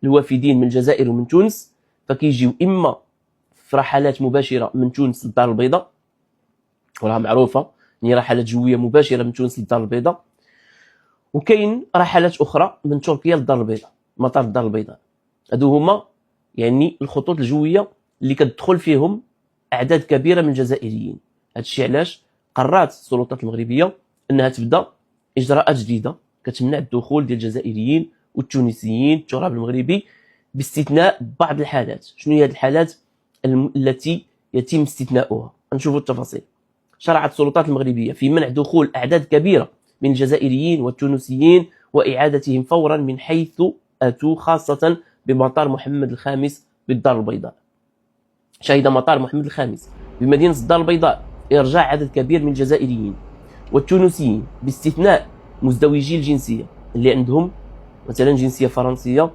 الوافدين من الجزائر ومن تونس فكيجيو اما في رحلات مباشره من تونس للدار البيضاء، وراها معروفه هي رحلات جويه مباشره من تونس للدار البيضاء، وكاين رحلات اخرى من تركيا للدار البيضاء، مطار الدار البيضاء. هادو هما يعني الخطوط الجويه اللي كتدخل فيهم اعداد كبيره من الجزائريين. هادشي علاش قررت السلطات المغربيه انها تبدا اجراءات جديده كتمنع الدخول ديال الجزائريين والتونسيين التراب المغربي باستثناء بعض الحالات. شنو هي هذه الحالات التي يتم استثناؤها؟ نشوفوا التفاصيل. شرعت السلطات المغربيه في منع دخول اعداد كبيره من الجزائريين والتونسيين واعادتهم فورا من حيث اتوا، خاصه بمطار محمد الخامس بالدار البيضاء. شهد مطار محمد الخامس بمدينه الدار البيضاء ارجاع عدد كبير من الجزائريين والتونسيين باستثناء مزدوجي الجنسيه اللي عندهم مثلا جنسيه فرنسيه